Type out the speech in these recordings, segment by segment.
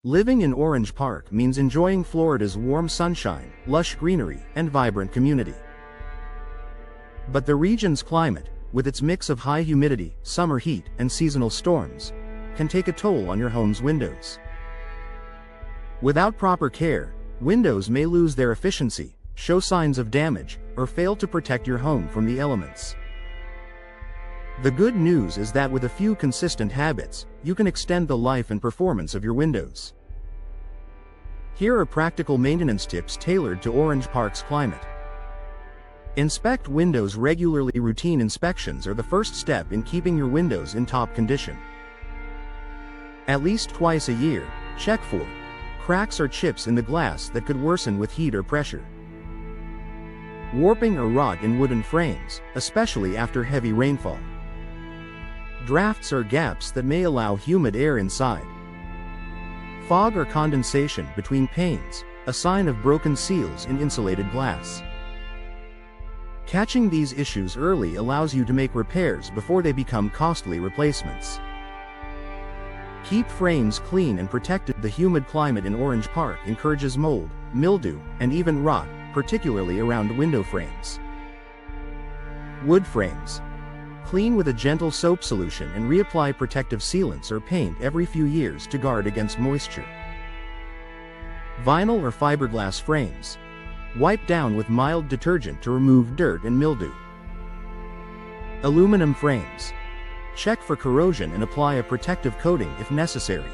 Living in Orange Park means enjoying Florida's warm sunshine, lush greenery, and vibrant community. But the region's climate, with its mix of high humidity, summer heat, and seasonal storms, can take a toll on your home's windows. Without proper care, windows may lose their efficiency, show signs of damage, or fail to protect your home from the elements. The good news is that with a few consistent habits, you can extend the life and performance of your windows. Here are practical maintenance tips tailored to Orange Park's climate. Inspect windows regularly. Routine inspections are the first step in keeping your windows in top condition. At least twice a year, check for cracks or chips in the glass that could worsen with heat or pressure. Warping or rot in wooden frames, especially after heavy rainfall. Drafts or gaps that may allow humid air inside. Fog or condensation between panes, a sign of broken seals in insulated glass. Catching these issues early allows you to make repairs before they become costly replacements. Keep frames clean and protected. The humid climate in Orange Park encourages mold, mildew, and even rot, particularly around window frames. Wood frames. Clean with a gentle soap solution and reapply protective sealants or paint every few years to guard against moisture. Vinyl or fiberglass frames. Wipe down with mild detergent to remove dirt and mildew. Aluminum frames. Check for corrosion and apply a protective coating if necessary.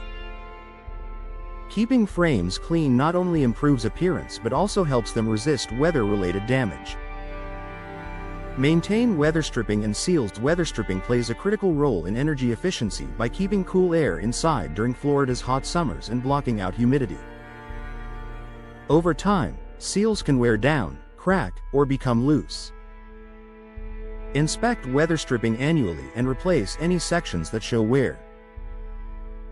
Keeping frames clean not only improves appearance but also helps them resist weather-related damage. Maintain weather stripping and seals. Weather stripping plays a critical role in energy efficiency by keeping cool air inside during Florida's hot summers and blocking out humidity. Over time, seals can wear down, crack, or become loose. Inspect weather stripping annually and replace any sections that show wear.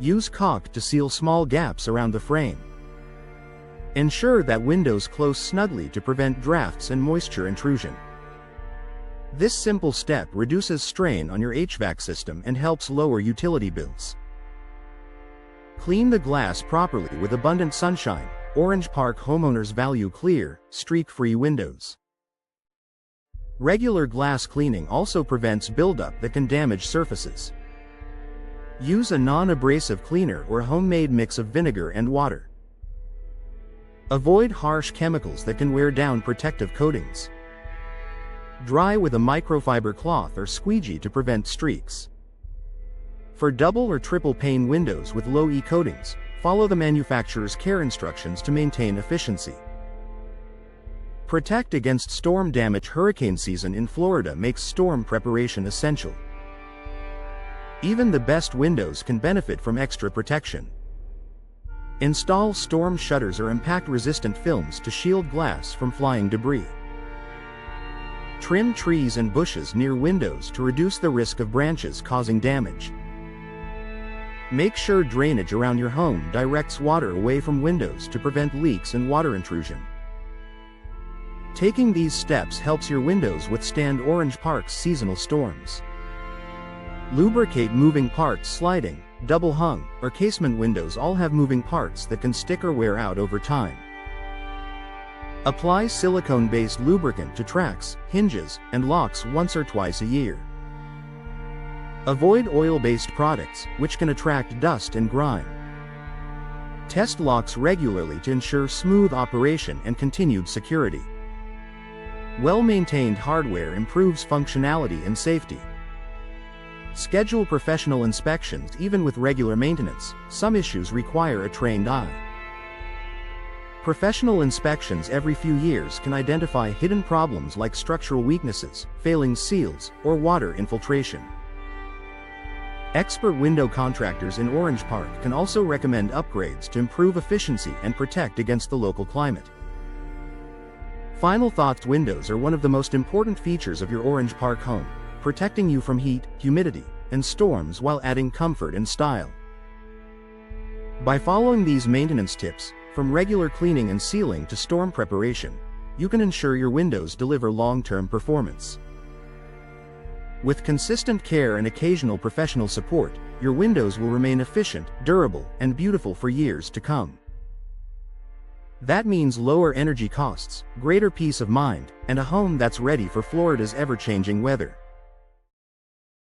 Use caulk to seal small gaps around the frame. Ensure that windows close snugly to prevent drafts and moisture intrusion. This simple step reduces strain on your HVAC system and helps lower utility bills. Clean the glass properly with abundant sunshine. Orange Park homeowners value clear, streak-free windows. Regular glass cleaning also prevents buildup that can damage surfaces. Use a non-abrasive cleaner or a homemade mix of vinegar and water. Avoid harsh chemicals that can wear down protective coatings. Dry with a microfiber cloth or squeegee to prevent streaks. For double or triple pane windows with low E coatings, follow the manufacturer's care instructions to maintain efficiency. Protect against storm damage. Hurricane season in Florida makes storm preparation essential. Even the best windows can benefit from extra protection. Install storm shutters or impact-resistant films to shield glass from flying debris. Trim trees and bushes near windows to reduce the risk of branches causing damage. Make sure drainage around your home directs water away from windows to prevent leaks and water intrusion. Taking these steps helps your windows withstand Orange Park's seasonal storms. Lubricate moving parts. Sliding, double hung, or casement windows all have moving parts that can stick or wear out over time. Apply silicone-based lubricant to tracks, hinges, and locks once or twice a year. Avoid oil-based products, which can attract dust and grime. Test locks regularly to ensure smooth operation and continued security. Well-maintained hardware improves functionality and safety. Schedule professional inspections. Even with regular maintenance, some issues require a trained eye. Professional inspections every few years can identify hidden problems like structural weaknesses, failing seals, or water infiltration. Expert window contractors in Orange Park can also recommend upgrades to improve efficiency and protect against the local climate. Final thoughts. Windows are one of the most important features of your Orange Park home, protecting you from heat, humidity, and storms while adding comfort and style. By following these maintenance tips, from regular cleaning and sealing to storm preparation, you can ensure your windows deliver long-term performance. With consistent care and occasional professional support, your windows will remain efficient, durable, and beautiful for years to come. That means lower energy costs, greater peace of mind, and a home that's ready for Florida's ever-changing weather.